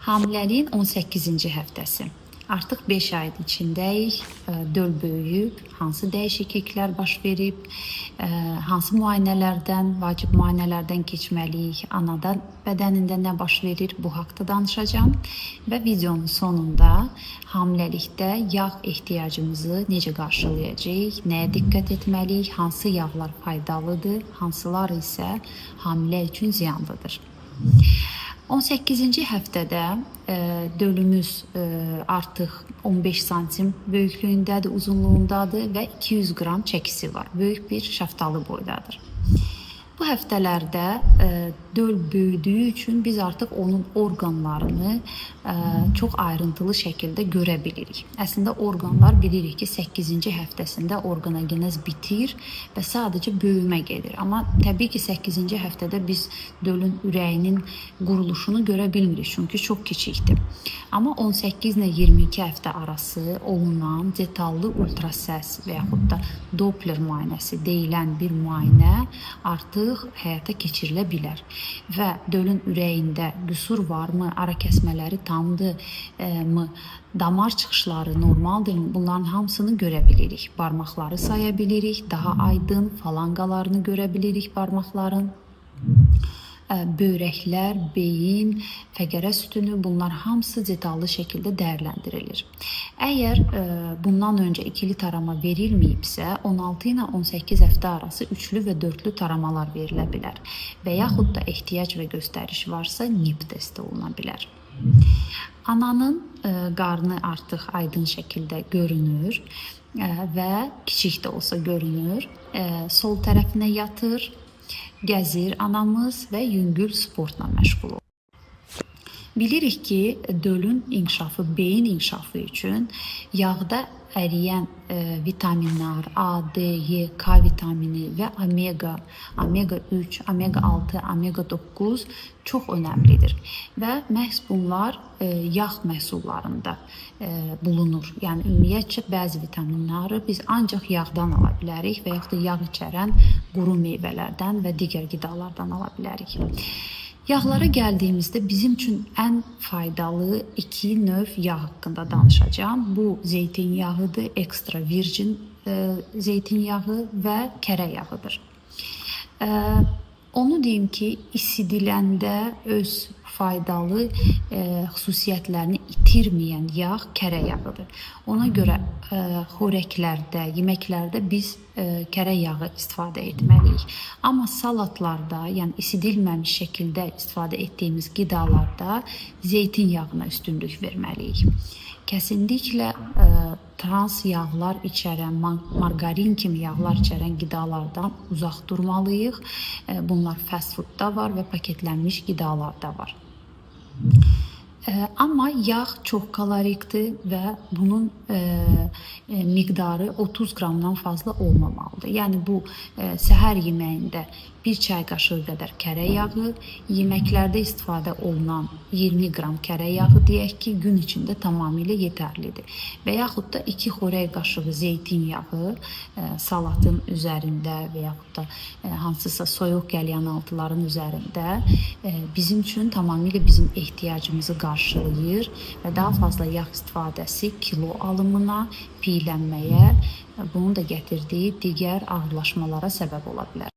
Hamiləliyin 18-ci həftəsi. Artıq 5 ayın içindəyik. Döl böyüyüb, hansı dəyişikliklər baş verib, hansı müayinələrdən, vacib müayinələrdən keçməliyik, anada bədənində nə baş verir, bu haqda danışacağım. Və videonun sonunda hamiləlikdə yağ ehtiyacımızı necə qarşılayacağıq, nəyə diqqət etməliyik, hansı yağlar faydalıdır, hansılar isə hamilə üçün ziyanlıdır. 18-ci həftədə dölümüz artıq 15 santim böyüklüyündədir, uzunluğundadır və 200 qram çəkisi var. Böyük bir şaftalı boydadır. Bu həftələrdə döl böyüdüyü üçün biz artıq onun orqanlarını çox ayrıntılı şəkildə görə bilirik. Əslində orqanlar bilirik ki, 8-ci həftəsində orqanogenez bitir və sadəcə böyümə gedir. Amma təbii ki, 8-ci həftədə biz dölün ürəyinin quruluşunu görə bilmirik, çünki çox kiçikdir. Amma 18 ilə 22 həftə arası olunan detallı ultrasəs və yaxud da Doppler müayinəsi deyilən bir müayinə artıq həyata keçirilə bilər. Və dölün ürəyində qüsur varmı, ara kəsmələri tamdırmı, damar çıxışları normaldırmı, bunların hamısını görə bilirik. Barmaqları saya bilirik, daha aydın falanqalarını görə bilirik barmaqların. Böyrəklər, beyin, fəqərə sütunu, bunlar hamısı detallı şəkildə dəyərləndirilir. Əgər bundan öncə ikili tarama verilməyibsə, 16 ilə 18 həftə arası üçlü və dörtlü taramalar verilə bilər. Və yaxud da ehtiyac və göstəriş varsa, NIP testi oluna bilər. Ananın qarnı artıq aydın şəkildə görünür və kiçik də olsa görünür. Sol tərəfinə yatır, gəzir anamız və yüngül sportla məşğul olur. Bilirik ki, dölün inkişafı, beyin inkişafı üçün yağda əriyən vitaminlər, A, D, Y, K vitamini və omega 3, omega 6, omega 9 çox önəmlidir. Və məhz bunlar yağ məhsullarında bulunur. Yəni ümumiyyətcə bəzi vitaminləri biz ancaq yağdan ala bilərik və yaxud da yağ içərən quru meyvələrdən və digər qidalardan ala bilərik. Yağlara gəldiyimizdə bizim üçün ən faydalı iki növ yağ haqqında danışacağım. Bu zeytin yağıdır, ekstra virgin zeytin yağı və kərə yağıdır. Onu deyim ki, isidiləndə öz faydalı xüsusiyyətlərini itirməyən yağ kərə yağıdır. Ona görə xörəklərdə, yeməklərdə biz kərə yağı istifadə etməliyik. Amma salatlarda, yəni isidilməmiş şəkildə istifadə etdiyimiz qidalarda zeytin yağına üstünlük verməliyik. Kəsinliklə trans yağlar içərən, margarin kimi yağlar içərən qidalardan uzaq durmalıyıq. Bunlar fast foodda var və paketlənmiş qidalarda var. Amma yağ çox kalorikdir və bunun miqdarı 30 qramdan fazla olmamalıdır. Yəni bu səhər yeməyində bir çay qaşığı qədər kərə yağı, yeməklərdə istifadə olunan 20 qram kərə yağı deyək ki, gün içində tamamilə yetərlidir. Və yaxud da 2 xörək qaşığı zeytin yağı salatın üzərində və yaxud da hansısa soyuq qəlyanaltıların üzərində bizim üçün tamamilə bizim ehtiyacımızı qarşılayır və daha fazla yağ istifadəsi kilo alımına, piylənməyə, bunun da gətirdiyi digər ağırlaşmalara səbəb ola bilər.